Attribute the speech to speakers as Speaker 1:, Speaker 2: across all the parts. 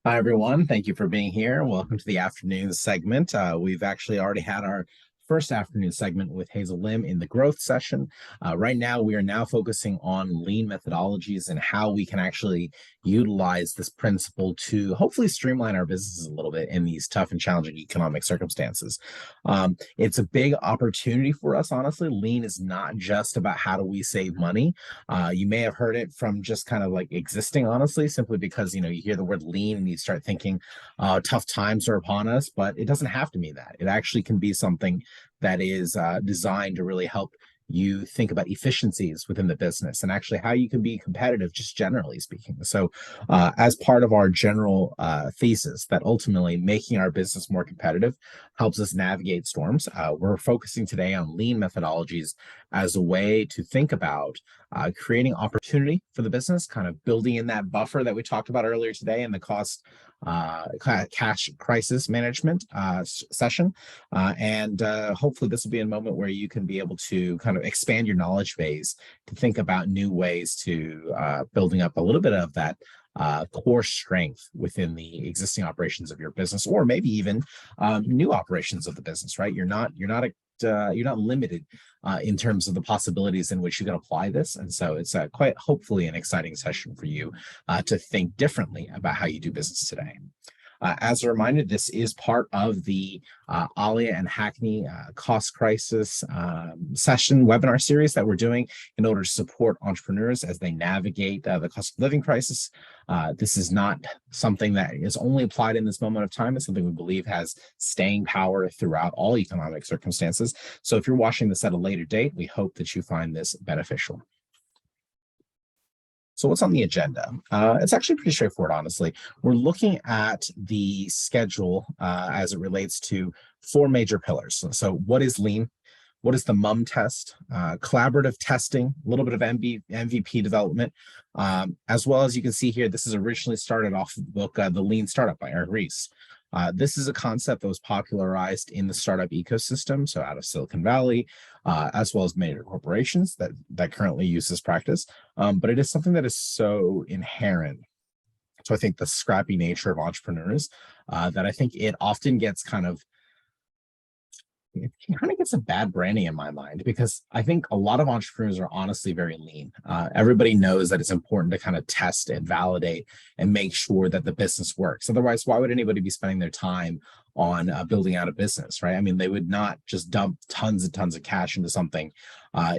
Speaker 1: Hi, everyone. Thank you for being here. Welcome to the afternoon segment. We've actually already had our first afternoon segment with Hazel Lim in the growth session. Right now, we are now focusing on lean methodologies and how we can actually utilize this principle to hopefully streamline our businesses a little bit in these tough and challenging economic circumstances. It's a big opportunity for us, honestly. Lean is not just about how do we save money. You may have heard it from just kind of like existing, honestly, simply because you hear the word lean and you start thinking tough times are upon us, but it doesn't have to mean that. It actually can be something that is designed to really help you think about efficiencies within the business and actually how you can be competitive, just generally speaking. So, as part of our general thesis that ultimately making our business more competitive helps us navigate storms, we're focusing today on lean methodologies as a way to think about creating opportunity for the business, kind of building in that buffer that we talked about earlier today in the cost cash crisis management session. And hopefully this will be a moment where you can be able to kind of expand your knowledge base to think about new ways to building up a little bit of that core strength within the existing operations of your business, or maybe even new operations of the business. Right? You're not limited in terms of the possibilities in which you can apply this. And so it's quite hopefully an exciting session for you to think differently about how you do business today. As a reminder, this is part of the Allia and Hackney cost crisis session webinar series that we're doing in order to support entrepreneurs as they navigate the cost of living crisis. This is not something that is only applied in this moment of time. It's something we believe has staying power throughout all economic circumstances. So if you're watching this at a later date, we hope that you find this beneficial. So what's on the agenda? It's actually pretty straightforward, honestly. We're looking at the schedule as it relates to four major pillars. So what is lean? What is the MUM test? Collaborative testing, a little bit of MVP development, as well as you can see here, this is originally started off of the book, The Lean Startup by Eric Ries. This is a concept that was popularized in the startup ecosystem, so out of Silicon Valley, as well as major corporations that currently use this practice. But it is something that is so inherent. So I think the scrappy nature of entrepreneurs that I think it often gets it kind of gets a bad branding in my mind, because I think a lot of entrepreneurs are honestly very lean. Everybody knows that it's important to kind of test and validate and make sure that the business works. Otherwise, why would anybody be spending their time on building out a business, right? I mean, they would not just dump tons and tons of cash into something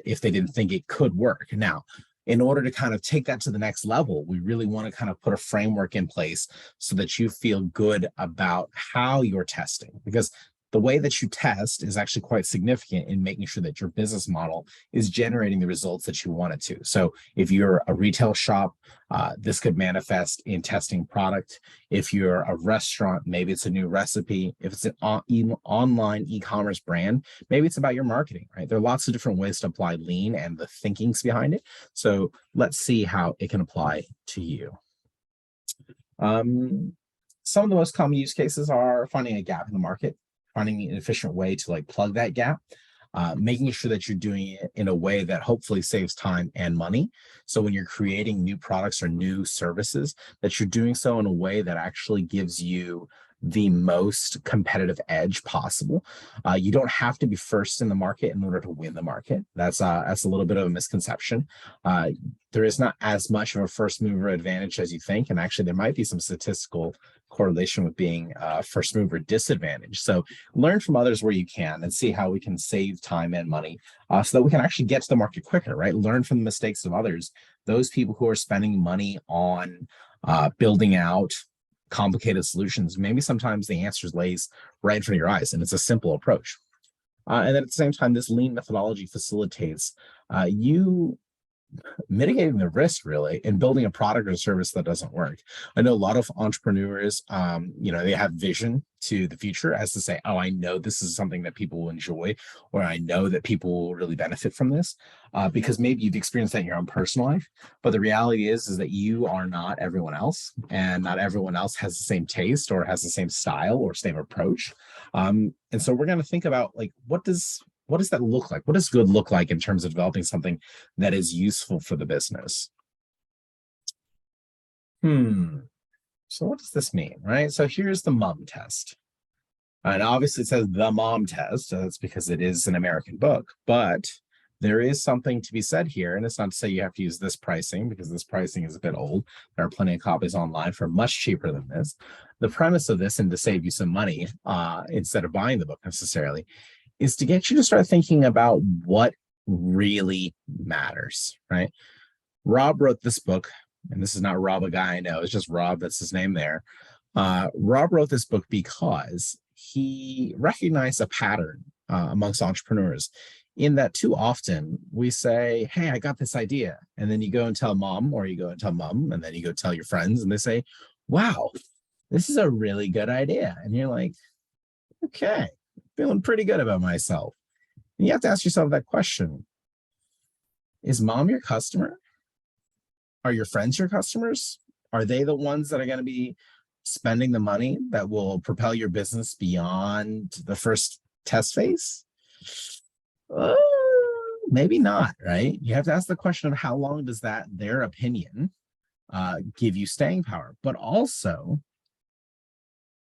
Speaker 1: if they didn't think it could work. Now, in order to kind of take that to the next level, we really want to kind of put a framework in place so that you feel good about how you're testing, because the way that you test is actually quite significant in making sure that your business model is generating the results that you want it to. So if you're a retail shop, this could manifest in testing product. If you're a restaurant, maybe it's a new recipe. If it's an online e-commerce brand, maybe it's about your marketing, right? There are lots of different ways to apply lean and the thinkings behind it. So let's see how it can apply to you. Some of the most common use cases are finding a gap in the market, finding an efficient way to like plug that gap, making sure that you're doing it in a way that hopefully saves time and money. So when you're creating new products or new services, that you're doing so in a way that actually gives you the most competitive edge possible. You don't have to be first in the market in order to win the market. That's a little bit of a misconception. There is not as much of a first mover advantage as you think, and actually there might be some statistical correlation with being first mover disadvantage. So learn from others where you can and see how we can save time and money so that we can actually get to the market quicker, right? Learn from the mistakes of others. Those people who are spending money on building out complicated solutions, maybe sometimes the answer lays right in front of your eyes and it's a simple approach. And then at the same time, this lean methodology facilitates you mitigating the risk really in building a product or service that doesn't work. I know a lot of entrepreneurs, they have vision to the future as to say, oh, I know this is something that people will enjoy, or I know that people will really benefit from this, because maybe you've experienced that in your own personal life. But the reality is that you are not everyone else, and not everyone else has the same taste or has the same style or same approach. And so we're going to think about like, what does that look like? What does good look like in terms of developing something that is useful for the business? So So what does this mean, right? So here's the mom test. And obviously it says the mom test. That's because it is an American book, but there is something to be said here. And it's not to say you have to use this pricing, because this pricing is a bit old. There are plenty of copies online for much cheaper than this. The premise of this, and to save you some money instead of buying the book necessarily, is to get you to start thinking about what really matters, right? Rob wrote this book, and this is not Rob, a guy I know, it's just Rob, that's his name there. Rob wrote this book because he recognized a pattern amongst entrepreneurs, in that too often we say, hey, I got this idea. And then you go and tell mom, or you go and tell mom, and then you go tell your friends, and they say, wow, this is a really good idea. And you're like, okay, feeling pretty good about myself. And you have to ask yourself that question. Is mom your customer? Are your friends your customers? Are they the ones that are going to be spending the money that will propel your business beyond the first test phase? Maybe not, right? You have to ask the question of how long does their opinion give you staying power, but also,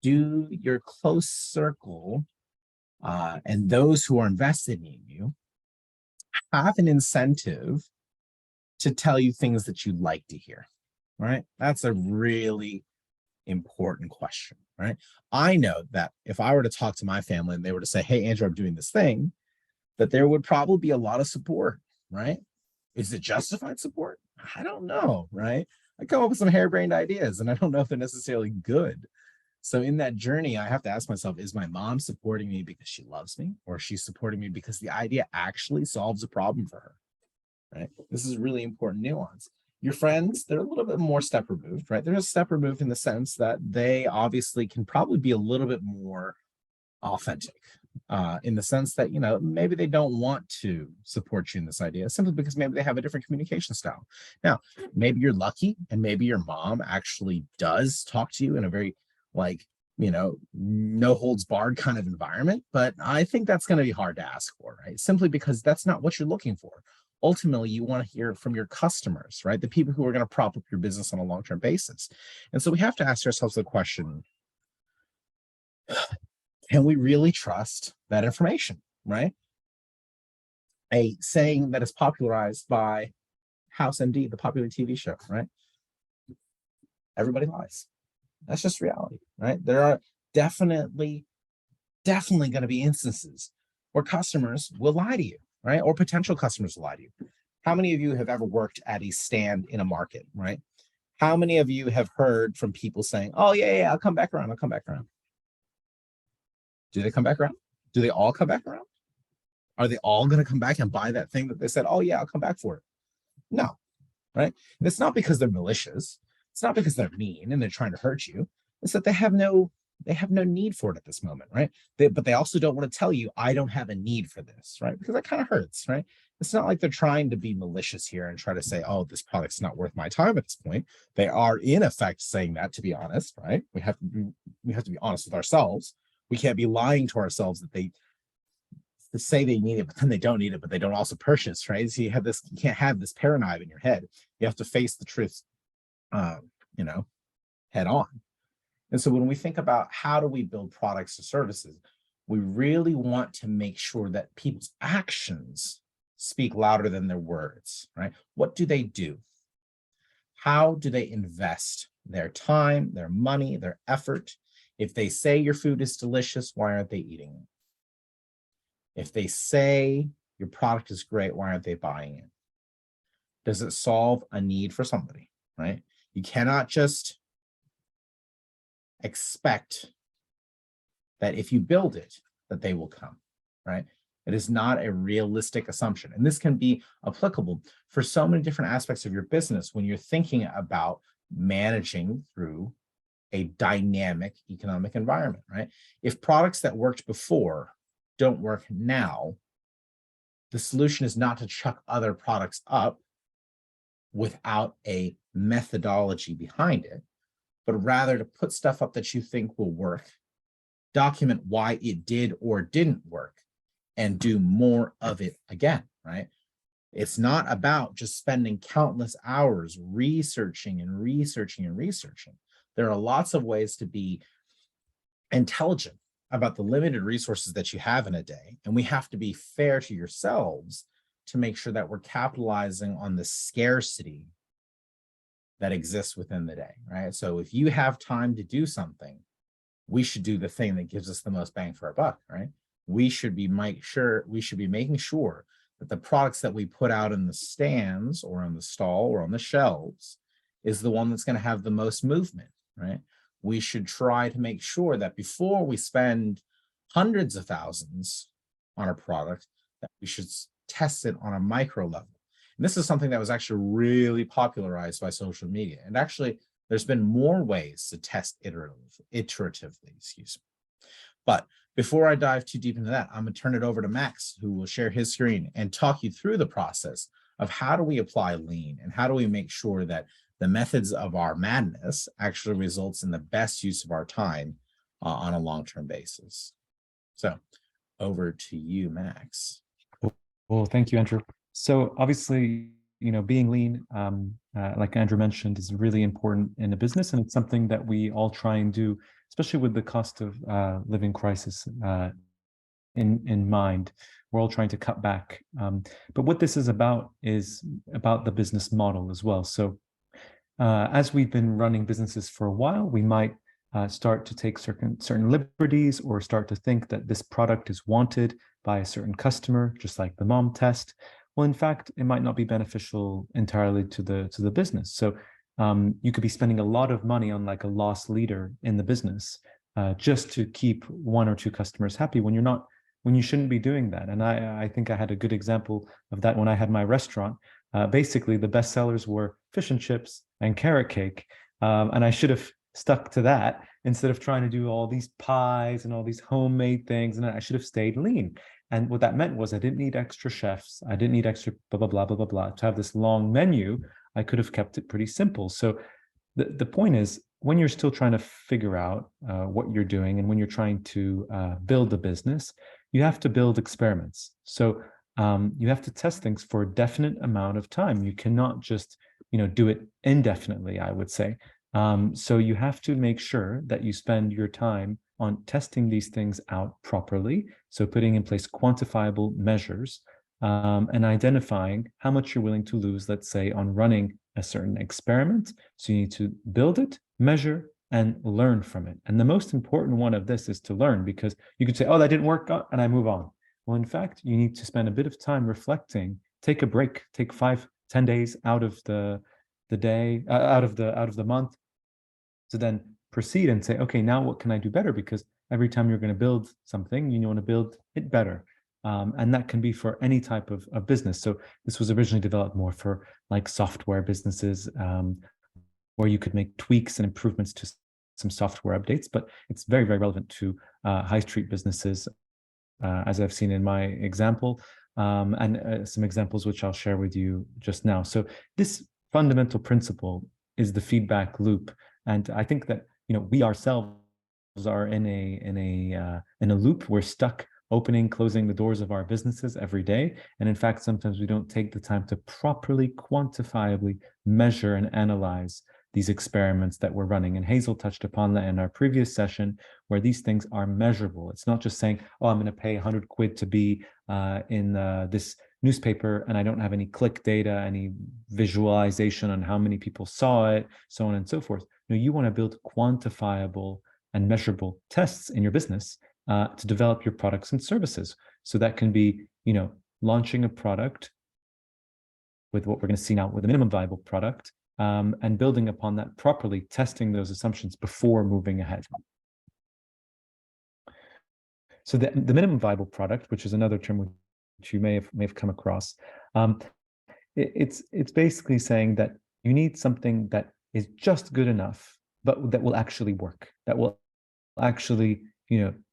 Speaker 1: do your close circle and those who are invested in you have an incentive to tell you things that you'd like to hear, right? That's a really important question, right? I know that if I were to talk to my family and they were to say, hey, Andrew, I'm doing this thing, that there would probably be a lot of support, right? Is it justified support? I don't know, right? I come up with some harebrained ideas and I don't know if they're necessarily good. So in that journey, I have to ask myself, is my mom supporting me because she loves me, or is she supporting me because the idea actually solves a problem for her, right? This is really important nuance. Your friends, they're a little bit more step removed, right? They're a step removed in the sense that they obviously can probably be a little bit more authentic, in the sense that, maybe they don't want to support you in this idea simply because maybe they have a different communication style. Now, maybe you're lucky and maybe your mom actually does talk to you in a very, no holds barred kind of environment, but I think that's going to be hard to ask for, right? Simply because that's not what you're looking for. Ultimately, you want to hear from your customers, right? The people who are going to prop up your business on a long-term basis. And so we have to ask ourselves the question, can we really trust that information, right? A saying that is popularized by House MD, the popular TV show, right? Everybody lies. That's just reality, right? There are definitely going to be instances where customers will lie to you, right? Or potential customers will lie to you. How many of you have ever worked at a stand in a market, right? How many of you have heard from people saying, oh, yeah, I'll come back around. I'll come back around. Do they come back around? Do they all come back around? Are they all going to come back and buy that thing that they said, oh, yeah, I'll come back for it? No, right? And it's not because they're malicious. It's not because they're mean and they're trying to hurt you. It's that they have no need for it at this moment, right? But they also don't want to tell you, I don't have a need for this, right? Because that kind of hurts, right? It's not like they're trying to be malicious here and try to say, oh, this product's not worth my time at this point. They are in effect saying that, to be honest, right? We have to be honest with ourselves. We can't be lying to ourselves that they say they need it, but then they don't need it, but they don't also purchase, right? So you can't have this paranoia in your head. You have to face the truth, head on. And so when we think about how do we build products or services, we really want to make sure that people's actions speak louder than their words, right? What do they do? How do they invest their time, their money, their effort? If they say your food is delicious, why aren't they eating it? If they say your product is great, why aren't they buying it? Does it solve a need for somebody, right? You cannot just expect that if you build it, that they will come, right? It is not a realistic assumption. And this can be applicable for so many different aspects of your business when you're thinking about managing through a dynamic economic environment, right? If products that worked before don't work now, the solution is not to chuck other products up without a methodology behind it, but rather to put stuff up that you think will work, document why it did or didn't work, and do more of it again, right? It's not about just spending countless hours researching and researching and researching. there are lots of ways to be intelligent about the limited resources that you have in a day. And we have to be fair to yourselves to make sure that we're capitalizing on the scarcity that exists within the day, right? So if you have time to do something, we should do the thing that gives us the most bang for our buck, right? We should be making sure that the products that we put out in the stands or on the stall or on the shelves is the one that's going to have the most movement, right? We should try to make sure that before we spend hundreds of thousands on a product, that we should test it on a micro level. And this is something that was actually really popularized by social media. And actually, there's been more ways to test iteratively, excuse me. But before I dive too deep into that, I'm going to turn it over to Max, who will share his screen and talk you through the process of how do we apply lean and how do we make sure that the methods of our madness actually results in the best use of our time on a long-term basis. So over to you, Max.
Speaker 2: Well, thank you, Andrew. So obviously, being lean, like Andrew mentioned, is really important in a business, and it's something that we all try and do, especially with the cost of living crisis in mind. We're all trying to cut back. But what this is about the business model as well. So as we've been running businesses for a while, we might start to take certain liberties or start to think that this product is wanted by a certain customer, just like the mom test. Well, in fact, it might not be beneficial entirely to the business. So you could be spending a lot of money on like a loss leader in the business just to keep one or two customers happy when you shouldn't be doing that. And I think I had a good example of that when I had my restaurant. Basically, the best sellers were fish and chips and carrot cake. And I should have stuck to that instead of trying to do all these pies and all these homemade things. And I should have stayed lean. And what that meant was I didn't need extra chefs. I didn't need extra blah, blah, blah, blah, blah, blah. To have this long menu, I could have kept it pretty simple. So the point is, when you're still trying to figure out what you're doing and when you're trying to build a business, you have to build experiments. So you have to test things for a definite amount of time. You cannot just, do it indefinitely, I would say. So you have to make sure that you spend your time on testing these things out properly. So putting in place quantifiable measures and identifying how much you're willing to lose, let's say, on running a certain experiment. So you need to build it, measure, and learn from it. And the most important one of this is to learn, because you could say, oh, that didn't work, and I move on. Well, in fact, you need to spend a bit of time reflecting, take a break, take 5-10 days out of the day, out of the month, to then proceed and say, okay, now what can I do better? Because every time you're going to build something, you want to build it better. And that can be for any type of business. So this was originally developed more for like software businesses, where you could make tweaks and improvements to some software updates, but it's very, very relevant to high street businesses, as I've seen in my example, and some examples which I'll share with you just now. So this fundamental principle is the feedback loop. And I think that, we ourselves are in a loop. We're stuck opening, closing the doors of our businesses every day. And in fact, sometimes we don't take the time to properly, quantifiably measure and analyze these experiments that we're running. And Hazel touched upon that in our previous session, where these things are measurable. It's not just saying, oh, I'm going to pay 100 quid to be in this newspaper, and I don't have any click data, any visualization on how many people saw it, so on and so forth. No, you want to build quantifiable and measurable tests in your business to develop your products and services. So that can be, launching a product with what we're going to see now with a minimum viable product, and building upon that properly, testing those assumptions before moving ahead. So the minimum viable product, which is another term which you may have come across, it's basically saying that you need something that is just good enough, but that will actually work, that will actually,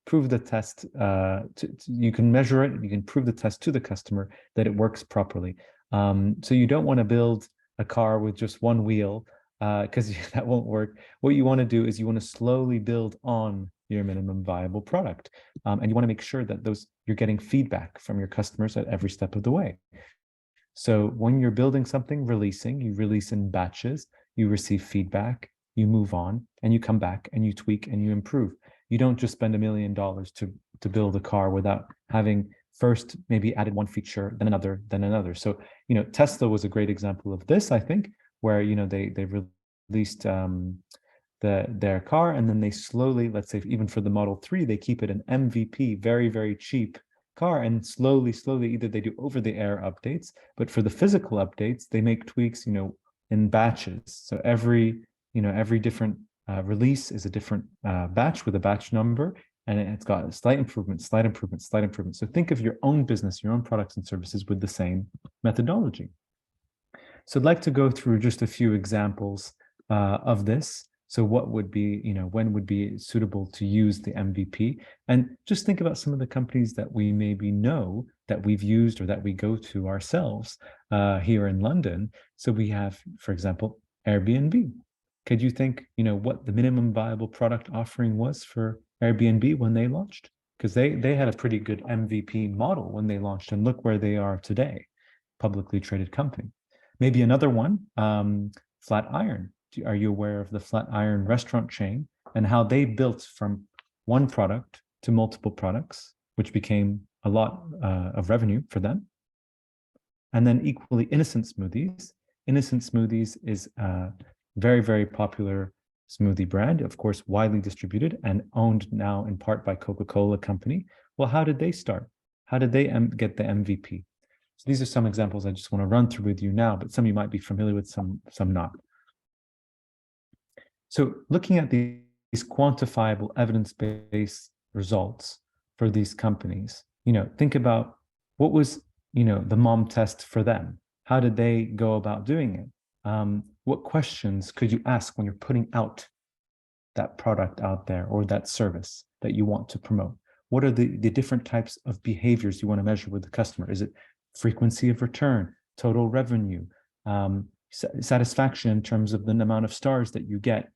Speaker 2: prove the test. You can measure it, you can prove the test to the customer that it works properly. So you don't want to build a car with just one wheel, because that won't work. What you want to do is you want to slowly build on your minimum viable product, and you want to make sure that you're getting feedback from your customers at every step of the way. So when you're building something, you release in batches, you receive feedback, you move on, and you come back and you tweak and you improve. You don't just spend $1 million to build a car without having first maybe added one feature, then another, then another. So, Tesla was a great example of this, I think, where, they released their car, and then they slowly, let's say even for the Model 3, they keep it an MVP, very, very cheap car, and slowly, either they do over-the-air updates, but for the physical updates, they make tweaks, in batches. So every different release is a different batch with a batch number, and it's got a slight improvement, slight improvement, slight improvement. So think of your own business, your own products and services with the same methodology. So I'd like to go through just a few examples of this. So what would be, when would be suitable to use the MVP? And just think about some of the companies that we maybe know that we've used or that we go to ourselves here in London. So we have, for example, Airbnb. Could you think, what the minimum viable product offering was for Airbnb when they launched? Because they had a pretty good MVP model when they launched, and look where they are today, publicly traded company. Maybe another one, Flatiron. Are you aware of the Flatiron restaurant chain and how they built from one product to multiple products, which became a lot of revenue for them? And then equally, Innocent Smoothies. Innocent Smoothies is a very, very popular smoothie brand, of course, widely distributed and owned now in part by Coca-Cola Company. Well, how did they start? How did they get the MVP? So these are some examples I just want to run through with you now, but some you might be familiar with, some not. So looking at these quantifiable evidence-based results for these companies, think about what was, the mom test for them. How did they go about doing it? What questions could you ask when you're putting out that product out there or that service that you want to promote? What are the different types of behaviors you want to measure with the customer? Is it frequency of return, total revenue, satisfaction in terms of the amount of stars that you get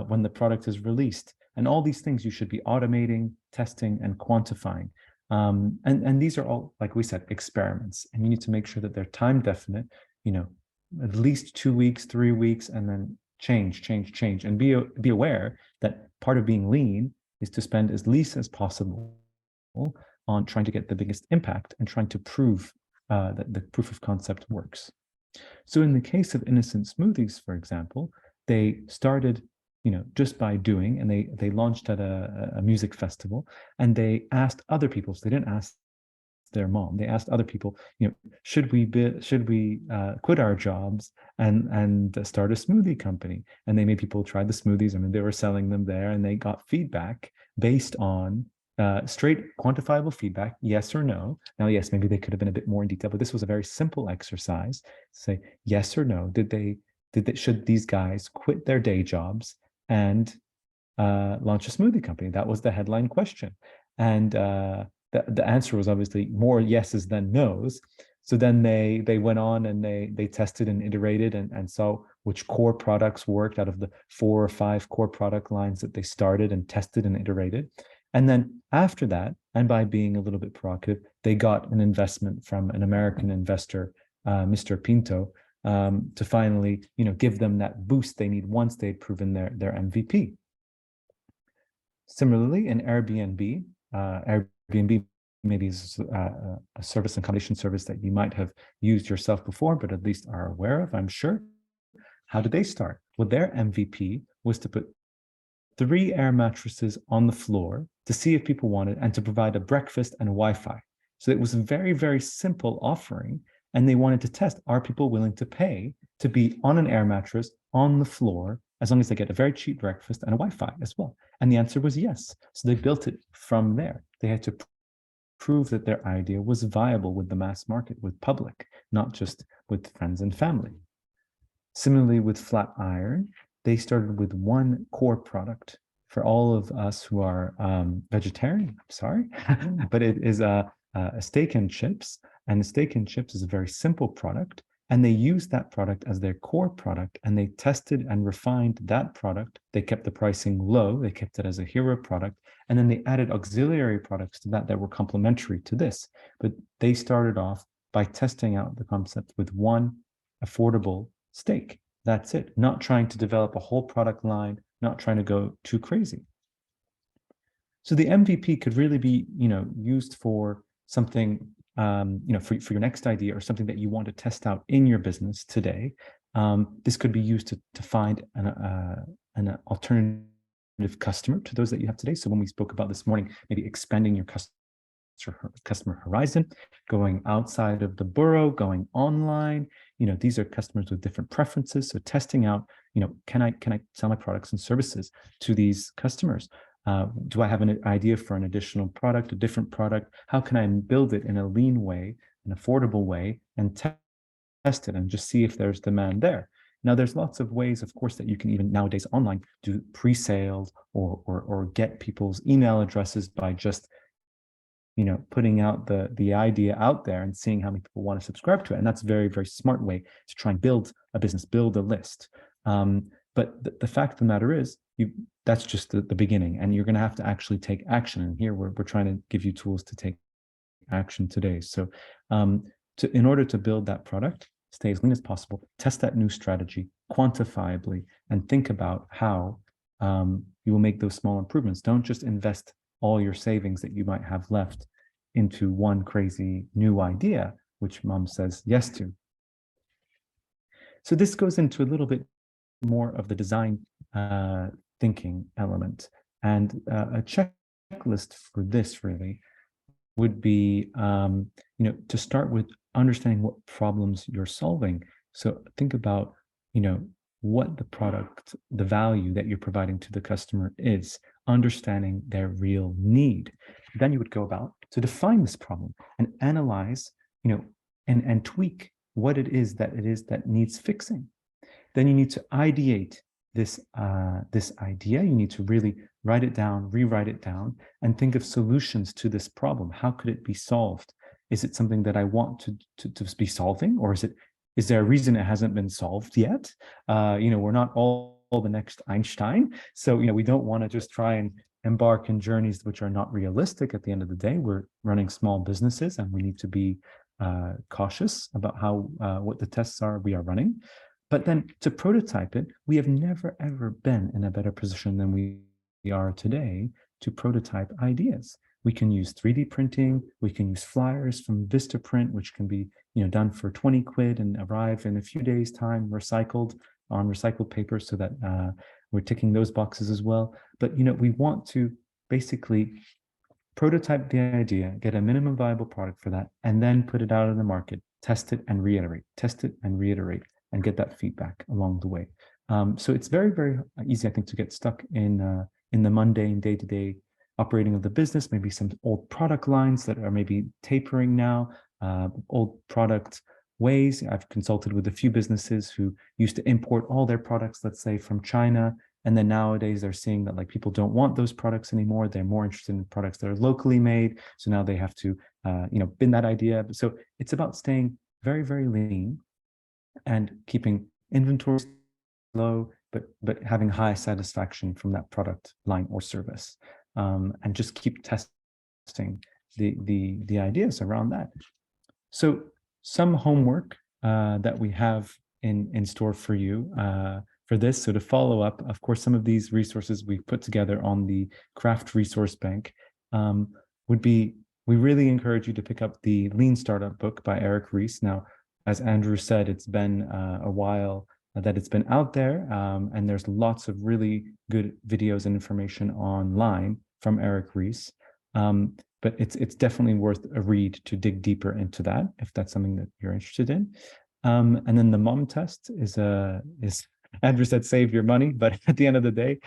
Speaker 2: when the product is released? And all these things you should be automating, testing, and quantifying. And these are all, like we said, experiments, and you need to make sure that they're time definite, at least 2 weeks, 3 weeks, and then change, and be aware that part of being lean is to spend as least as possible on trying to get the biggest impact and trying to prove that the proof of concept works. So in the case of Innocent Smoothies, for example, they started, just by doing, and they launched at a music festival, and they asked other people. So they didn't ask their mom. They asked other people, should we quit our jobs and start a smoothie company? And they made people try the smoothies. I mean, they were selling them there, and they got feedback based on straight quantifiable feedback, yes or no. Now, yes, maybe they could have been a bit more in detail, but this was a very simple exercise. Say yes or no. Should these guys quit their day jobs and launch a smoothie company? That was the headline question. And the answer was obviously more yeses than nos. So then they went on and they tested and iterated and saw which core products worked out of the 4 or 5 core product lines that they started and tested and iterated. And then after that, and by being a little bit provocative, they got an investment from an American investor, Mr. Pinto, to finally, give them that boost they need once they'd proven their MVP. Similarly, in Airbnb, Airbnb maybe is a service and accommodation service that you might have used yourself before, but at least are aware of, I'm sure. How did they start? Well, their MVP was to put 3 air mattresses on the floor to see if people wanted, and to provide a breakfast and Wi-Fi. So it was a very, very simple offering, and they wanted to test, are people willing to pay to be on an air mattress on the floor, as long as they get a very cheap breakfast and a Wi-Fi as well? And the answer was yes. So they built it from there. They had to prove that their idea was viable with the mass market, with public, not just with friends and family. Similarly, with Flatiron, they started with one core product. For all of us who are vegetarian, I'm sorry, but it is a steak and chips. And the steak and chips is a very simple product. And they used that product as their core product, and they tested and refined that product. They kept the pricing low. They kept it as a hero product. And then they added auxiliary products to that were complementary to this. But they started off by testing out the concept with one affordable steak. That's it. Not trying to develop a whole product line, not trying to go too crazy. So the MVP could really be, used for something, for your next idea or something that you want to test out in your business today. This could be used to find an alternative customer to those that you have today. So when we spoke about this morning, maybe expanding your customer horizon, going outside of the borough, going online. These are customers with different preferences. So testing out, can I sell my products and services to these customers? Do I have an idea for an additional product, a different product? How can I build it in a lean way, an affordable way, and test it and just see if there's demand there? Now, there's lots of ways, of course, that you can even nowadays online do pre-sales or get people's email addresses by just putting out the idea out there and seeing how many people want to subscribe to it. And that's a very, very smart way to try and build a business, build a list. But the fact of the matter is, that's just the beginning, and you're going to have to actually take action. And here we're trying to give you tools to take action today. So in order to build that product, stay as lean as possible, test that new strategy quantifiably, and think about how you will make those small improvements. Don't just invest all your savings that you might have left into one crazy new idea, which mom says yes to. So this goes into a little bit more of the design thinking element. And a checklist for this really would be, to start with understanding what problems you're solving. So think about, what the product, the value that you're providing to the customer is, understanding their real need. Then you would go about to define this problem and analyze, and tweak what it is that needs fixing. Then you need to ideate this idea. You need to really write it down, rewrite it down, and think of solutions to this problem. How could it be solved? Is it something that I want to be solving, or is there a reason it hasn't been solved yet? We're not all the next Einstein, so we don't want to just try and embark in journeys which are not realistic. At the end of the day, we're running small businesses, and we need to be cautious about what the tests are we are running. But then to prototype it, we have never, ever been in a better position than we are today to prototype ideas. We can use 3D printing. We can use flyers from Vistaprint, which can be done for 20 quid and arrive in a few days' time, recycled on recycled paper, so that we're ticking those boxes as well. But we want to basically prototype the idea, get a minimum viable product for that, and then put it out in the market, test it and reiterate, and get that feedback along the way. So it's very, very easy, I think, to get stuck in the mundane day-to-day operating of the business, maybe some old product lines that are maybe tapering now, old product ways. I've consulted with a few businesses who used to import all their products, let's say, from China. And then nowadays they're seeing that people don't want those products anymore. They're more interested in products that are locally made. So now they have to, bin that idea. So it's about staying very, very lean and keeping inventory low, but having high satisfaction from that product line or service, and just keep testing the ideas around that. So some homework that we have in store for you for this. So to follow up, of course, some of these resources we've put together on the Craft Resource Bank would be, we really encourage you to pick up the Lean Startup book by Eric Ries. Now, as Andrew said, it's been a while that it's been out there, and there's lots of really good videos and information online from Eric Ries. But it's definitely worth a read to dig deeper into that, if that's something that you're interested in. And then the mom test is Andrew said, save your money, but at the end of the day,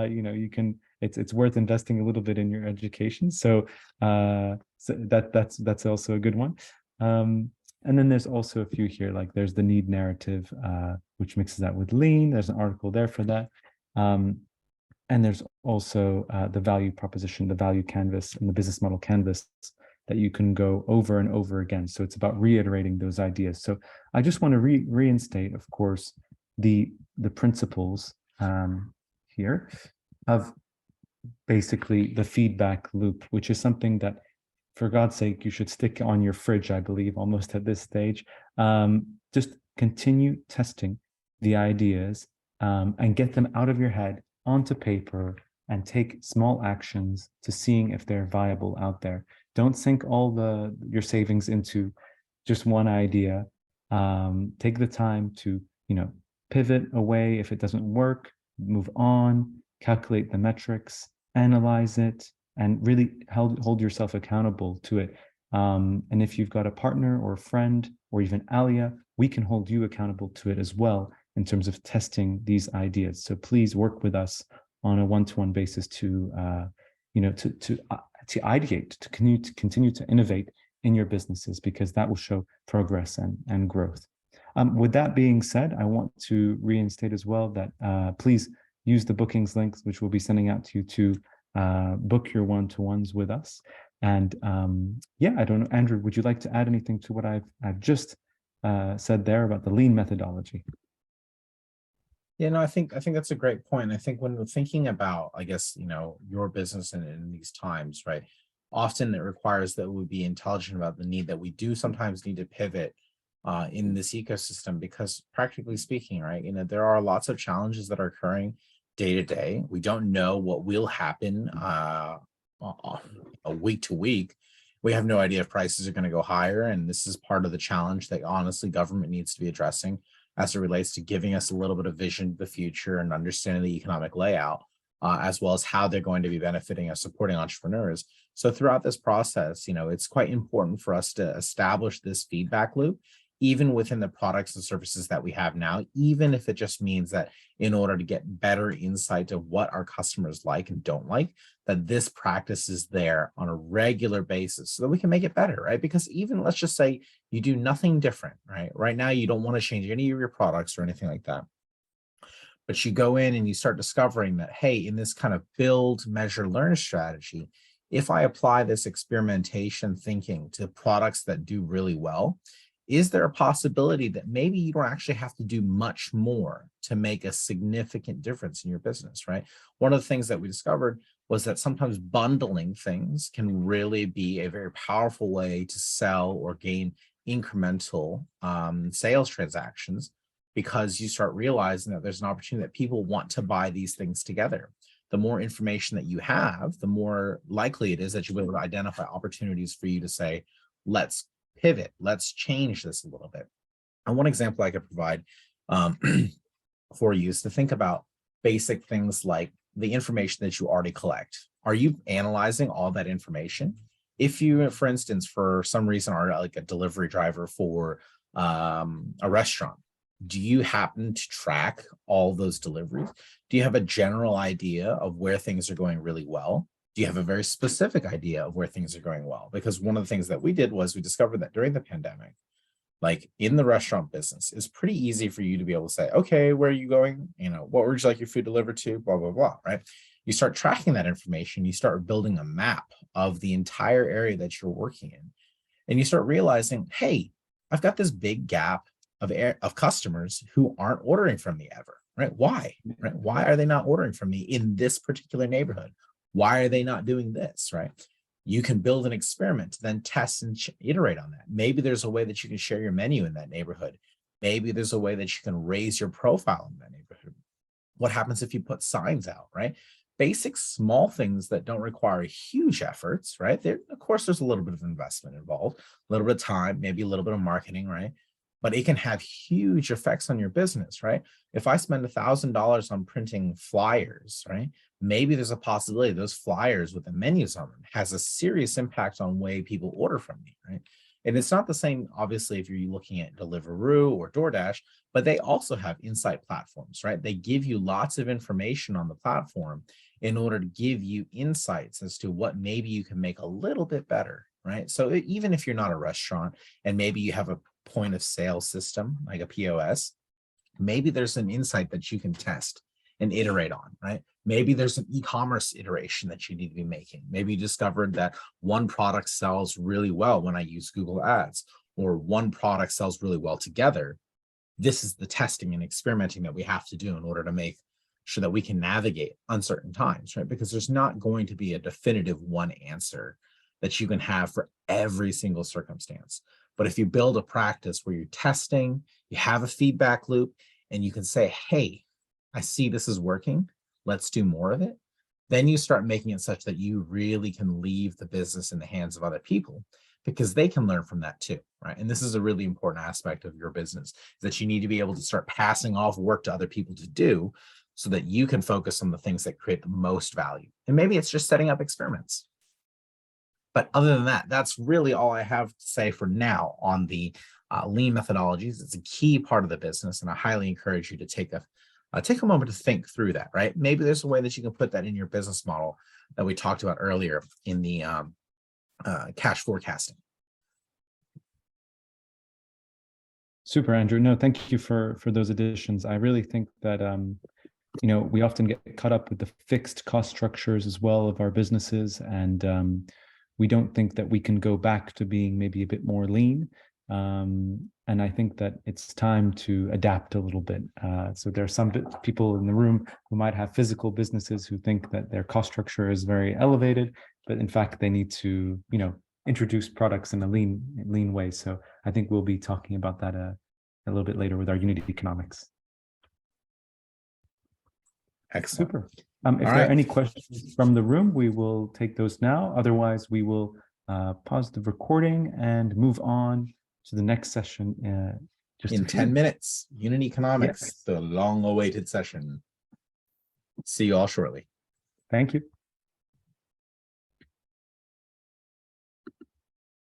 Speaker 2: you can, it's worth investing a little bit in your education. So that's also a good one. And then there's also a few here, like there's the need narrative, which mixes that with lean. There's an article there for that. And there's also the value proposition, the value canvas, and the business model canvas that you can go over and over again. So it's about reiterating those ideas. So I just want to reinstate, of course, the principles here of basically the feedback loop, which is something that, for God's sake, you should stick on your fridge, I believe, almost at this stage. Just continue testing the ideas and get them out of your head onto paper and take small actions to seeing if they're viable out there. Don't sink all your savings into just one idea. Take the time to, pivot away if it doesn't work, move on, calculate the metrics, analyze it, and really hold yourself accountable to it. And if you've got a partner or a friend or even Allia, we can hold you accountable to it as well in terms of testing these ideas. So please work with us on a one-to-one basis to ideate, to continue to innovate in your businesses, because that will show progress and growth. With that being said, I want to reinstate as well that please use the bookings links, which we'll be sending out to you to book your one-to-ones with us. And yeah, I don't know, Andrew, would you like to add anything to what I've just said there about the lean methodology?
Speaker 1: Yeah, no, I think that's a great point. I think when we're thinking about, I guess, your business in these times, right? Often it requires that we be intelligent about the need that we do sometimes need to pivot in this ecosystem, because practically speaking, right, there are lots of challenges that are occurring day to day. We don't know what will happen week to week. We have no idea if prices are going to go higher, and this is part of the challenge that honestly government needs to be addressing as it relates to giving us a little bit of vision to the future and understanding the economic layout, as well as how they're going to be benefiting us, supporting entrepreneurs. So throughout this process, it's quite important for us to establish this feedback loop, even within the products and services that we have now, even if it just means that in order to get better insight of what our customers like and don't like, that this practice is there on a regular basis so that we can make it better, right? Because even, let's just say you do nothing different, right? Right now, you don't want to change any of your products or anything like that. But you go in and you start discovering that, hey, in this kind of build, measure, learn strategy, if I apply this experimentation thinking to products that do really well, is there a possibility that maybe you don't actually have to do much more to make a significant difference in your business, right? One of the things that we discovered was that sometimes bundling things can really be a very powerful way to sell or gain incremental sales transactions, because you start realizing that there's an opportunity that people want to buy these things together. The more information that you have, the more likely it is that you'll be able to identify opportunities for you to say, let's pivot, let's change this a little bit. And one example I could provide for you is to think about basic things like the information that you already collect. Are you analyzing all that information? If you, for instance, for some reason are like a delivery driver for a restaurant, do you happen to track all those deliveries? Do you have a general idea of where things are going really well? Do you have a very specific idea of where things are going well? Because one of the things that we did was we discovered that during the pandemic, like in the restaurant business, it's pretty easy for you to be able to say, okay, where are you going? What would you like your food delivered to? Blah, blah, blah, right? You start tracking that information. You start building a map of the entire area that you're working in. And you start realizing, hey, I've got this big gap of customers who aren't ordering from me ever, right? Why? Right? Why are they not ordering from me in this particular neighborhood? Why are they not doing this, right? You can build an experiment to then test and iterate on that. Maybe there's a way that you can share your menu in that neighborhood. Maybe there's a way that you can raise your profile in that neighborhood. What happens if you put signs out, right? Basic small things that don't require huge efforts, right? Of course, there's a little bit of investment involved, a little bit of time, maybe a little bit of marketing, right? But it can have huge effects on your business, right? If I spend $1,000 on printing flyers, right? Maybe there's a possibility those flyers with the menus on them has a serious impact on the way people order from me, right? And it's not the same, obviously, if you're looking at Deliveroo or DoorDash, but they also have insight platforms, right? They give you lots of information on the platform in order to give you insights as to what maybe you can make a little bit better, right? So even if you're not a restaurant and maybe you have a point of sale system like a POS, maybe there's an insight that you can test and iterate on, right? Maybe there's an e-commerce iteration that you need to be making. Maybe you discovered that one product sells really well when I use Google Ads, or one product sells really well together. This is the testing and experimenting that we have to do in order to make sure that we can navigate uncertain times, right? Because there's not going to be a definitive one answer that you can have for every single circumstance. But if you build a practice where you're testing, you have a feedback loop, and you can say, hey, I see this is working. Let's do more of it. Then you start making it such that you really can leave the business in the hands of other people, because they can learn from that too, right? And this is a really important aspect of your business, that you need to be able to start passing off work to other people to do, so that you can focus on the things that create the most value. And maybe it's just setting up experiments. But other than that, that's really all I have to say for now on the lean methodologies. It's a key part of the business, and I highly encourage you to take a moment to think through that, right? Maybe there's a way that you can put that in your business model that we talked about earlier in the cash forecasting.
Speaker 2: Super, Andrew. No, thank you for those additions. I really think that we often get caught up with the fixed cost structures as well of our businesses, and we don't think that we can go back to being maybe a bit more lean. And I think that it's time to adapt a little bit. So there are some people in the room who might have physical businesses who think that their cost structure is very elevated, but in fact, they need to, introduce products in a lean way. So I think we'll be talking about that a little bit later with our unit economics.
Speaker 1: Excellent.
Speaker 2: Super. If there are any questions from the room, we will take those now. Otherwise, we will pause the recording and move on to the next session. Just
Speaker 1: in 10 minutes, Unit Economics,
Speaker 2: Yes.
Speaker 1: the long-awaited session. See you all shortly.
Speaker 2: Thank you.